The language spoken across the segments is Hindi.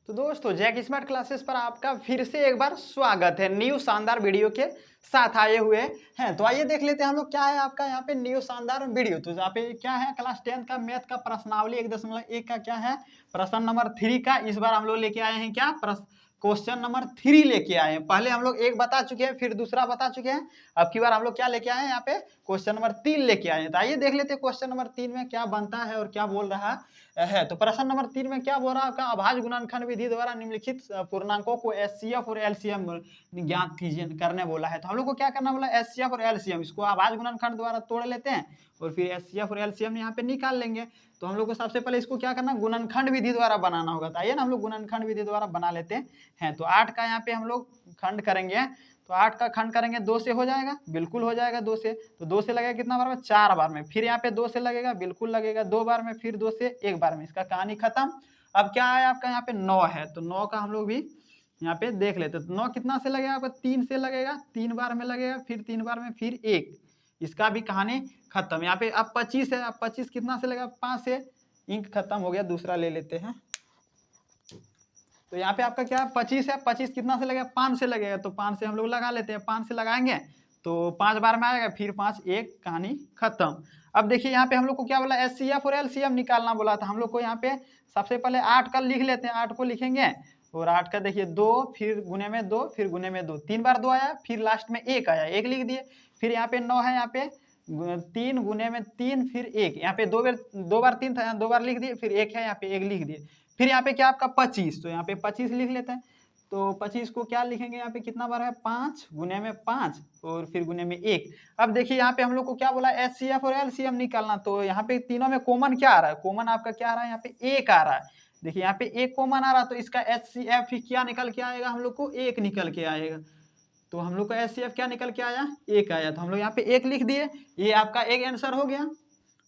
तो दोस्तों जैक स्मार्ट क्लासेस पर आपका फिर से एक बार स्वागत है न्यू शानदार वीडियो के साथ आए हुए हैं। तो आइए देख लेते हैं हम लोग क्या है आपका यहाँ पे न्यू शानदार वीडियो। तो यहाँ पे क्या है क्लास 10 का मैथ का प्रश्नावली 1.1 का क्या है प्रश्न नंबर 3 का इस बार हम लोग लेके आए हैं क्या क्वेश्चन नंबर 3 लेके आए हैं। पहले हम लोग एक बता चुके हैं फिर दूसरा बता चुके हैं, अब की बार हम लोग क्या लेके आए हैं यहाँ पे क्वेश्चन नंबर 3 लेके आए हैं। तो आइए देख लेते हैं क्वेश्चन नंबर 3 में क्या बनता है और क्या बोल रहा है। तो प्रश्न नंबर 3 में क्या बोल रहा है आपका अभाज्य गुणनखंड विधि द्वारा निम्नलिखित पूर्णांकों को एचसीएफ और एलसीएम ज्ञात कीजिए करने बोला है। तो हम लोग को क्या करना बोला एचसीएफ और एलसीएम, इसको अभाज्य गुणनखंड द्वारा तोड़ लेते हैं और फिर एचसीएफ और एलसीएम यहाँ पे निकाल लेंगे। तो हम लोग को सबसे पहले इसको क्या करना गुणनखंड विधि द्वारा बनाना होगा। तो आइए ना हम लोग गुणनखंड विधि द्वारा बना लेते हैं। तो 8 का यहाँ पे हम लोग खंड करेंगे, तो 8 का खंड करेंगे 2 से हो जाएगा, बिल्कुल हो जाएगा 2 से। तो 2 से लगेगा कितना बार में 4 बार में, फिर यहाँ पे 2 से लगेगा, बिल्कुल लगेगा 2 बार में, फिर 2 से 1 बार में, इसका कहानी खत्म। अब क्या है आपका यहाँ पे 9 है, तो 9 का हम लोग भी यहाँ पे देख लेते। तो 9 कितना से लगेगा आपका 3 से लगेगा, 3 बार में लगेगा, फिर 3 बार में, फिर 1, इसका भी कहानी खत्म। यहाँ पे अब 25 है, अब 25 कितना से लगेगा 5 से, इंक खत्म हो गया, दूसरा ले लेते हैं। तो यहाँ पे आपका क्या 25 है, 25 कितना से लगेगा 5 से लगेगा, तो 5 से हम लोग लगा लेते हैं, 5 से लगाएंगे तो 5 बार में आएगा, फिर 5 1, कहानी खत्म। अब देखिए यहाँ पे हम लोग को क्या बोला एचसीएफ और एलसीएम निकालना बोला था। हम लोग को यहाँ पे सबसे पहले 8 का लिख लेते हैं, 8 को लिखेंगे और 8 का देखिए 2, फिर गुने में 2, फिर गुने में 2, 3 बार 2 आया, फिर लास्ट में 1 आया, 1 लिख दिए। फिर यहाँ पे 9 है, यहाँ पे 3 गुने में 3, फिर 1, यहाँ पे 2 बार 3 था, 2 बार लिख दिए, फिर 1 है यहाँ पे 1 लिख दिए। फिर यहाँ पे क्या आपका 25, तो यहाँ पे 25 लिख लेते हैं। तो 25 को क्या लिखेंगे यहाँ पे कितना बार है 5 गुने में 5 और फिर गुने में 1। अब देखिए यहाँ पे हम लोग को क्या बोला एचसीएफ और एलसीएम निकालना, तो यहाँ पे तीनों में कॉमन क्या आ रहा है, कॉमन आपका क्या आ रहा है यहाँ पे 1 आ रहा है। देखिए यहाँ पे 1 कॉमन आ रहा है, तो इसका एचसीएफ क्या निकल के आएगा हम लोग को 1 निकल के आएगा। तो हम लोग का एचसीएफ क्या निकल के आया 1 आया, तो हम लोग यहाँ पे 1 लिख दिए, ये आपका एक आंसर हो गया।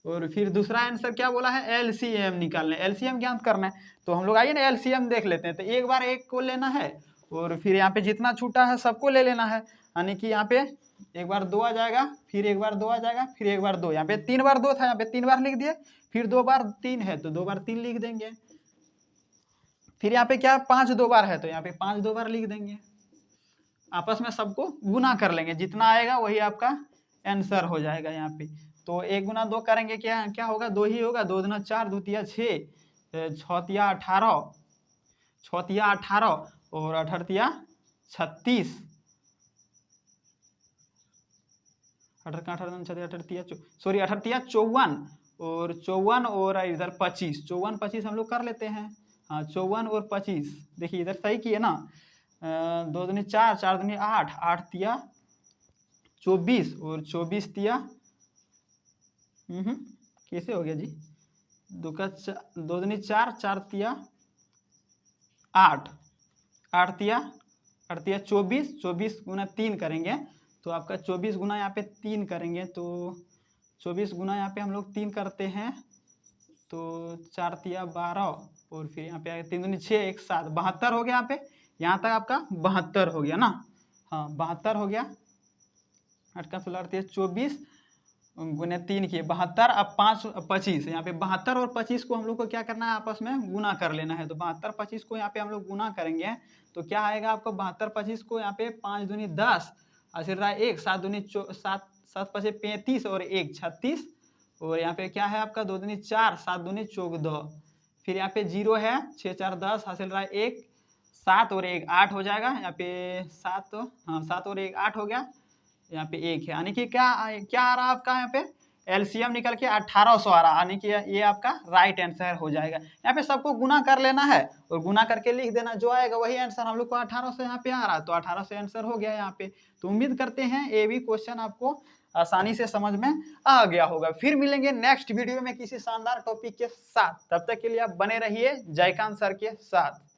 और फिर दूसरा आंसर क्या बोला है एलसीएम निकालना है, एलसीएम ज्ञात करना है। तो हम लोग आइए ना एलसीएम देख लेते हैं। तो एक बार 1 को लेना है और फिर यहाँ पे जितना छूटा है सबको ले लेना है, यानी कि यहाँ पे एक बार 2 आ जाएगा, फिर एक बार 2 आ जाएगा, फिर एक बार 2, यहाँ पे 3 बार 2 था, यहाँ पे 3 बार लिख दिए, फिर 2 बार 3 है तो 2 बार 3 लिख देंगे। फिर यहाँ पे क्या 5 2 बार है, तो यहाँ पे 5 2 बार लिख देंगे। आपस में सबको गुना कर लेंगे, जितना आएगा वही आपका आंसर हो जाएगा यहाँ पे। तो 1 गुना 2 करेंगे क्या क्या होगा 2 ही होगा, 2 दूना 4, 2 तिया 6, 6 तिया 18, 6 तिया 18 और 18 तिया 36, 18 का 18 18 तिया सॉरी 18 तिया 54 और 54 और इधर 25, 54 25 हम लोग कर लेते हैं। हाँ 54 और 25, देखिए इधर सही किए ना, 2 दूनी 4, 4 दूनी 8, 8 तिया 24 और 24 तिया कैसे हो गया जी 2 दूनी 4, 4 तिया 8, 8 तिया 24, 24 गुना 3 करेंगे तो आपका 24 गुना यहाँ पे 3 करेंगे, तो 24 गुना यहाँ पे हम लोग 3 करते हैं तो 4 तिया 12 और फिर यहाँ पे 3 दूनी 6, 1 7, 72 हो गया। यहाँ पे यहाँ तक आपका 72 हो गया ना, हाँ 72 हो गया। 8 का 16 24 गुने 3 किए 72, अब 5 25, यहाँ पे 72 और 25 को हम लोग को क्या करना है आपस में गुना कर लेना है। तो 72 25 को यहाँ पे हम लोग गुना करेंगे तो क्या आएगा आपको 72 25 को यहाँ पे 5 दूनी 10, आखिर रहा 1, 7 दूनी 7, 7 5 35 और 1 36 और यहाँ पे क्या है आपका 2 दूनी 4, 7 दूनी 14, फिर यहाँ पे 0 है 6 4 10, हासिल रहा 1, 7 और 1 8 हो जाएगा। यहाँ पे 7, हाँ 7 और 1 8 हो गया, यहाँ पे 1 है, यानी कि क्या क्या आ रहा है आपका यहाँ पे एलसीएम निकल के 1800 आ रहा है, यानी कि ये आपका राइट आंसर हो जाएगा। यहाँ पे सबको गुना कर लेना है और गुना करके लिख देना, जो आएगा वही आंसर। हम लोग को 1800 यहाँ पे आ रहा है तो 1800 आंसर हो गया यहाँ पे। तो उम्मीद करते हैं ये भी क्वेश्चन आपको आसानी से समझ में आ गया होगा। फिर मिलेंगे नेक्स्ट वीडियो में किसी शानदार टॉपिक के साथ, तब तक के लिए आप बने रहिए जयकांत सर के साथ।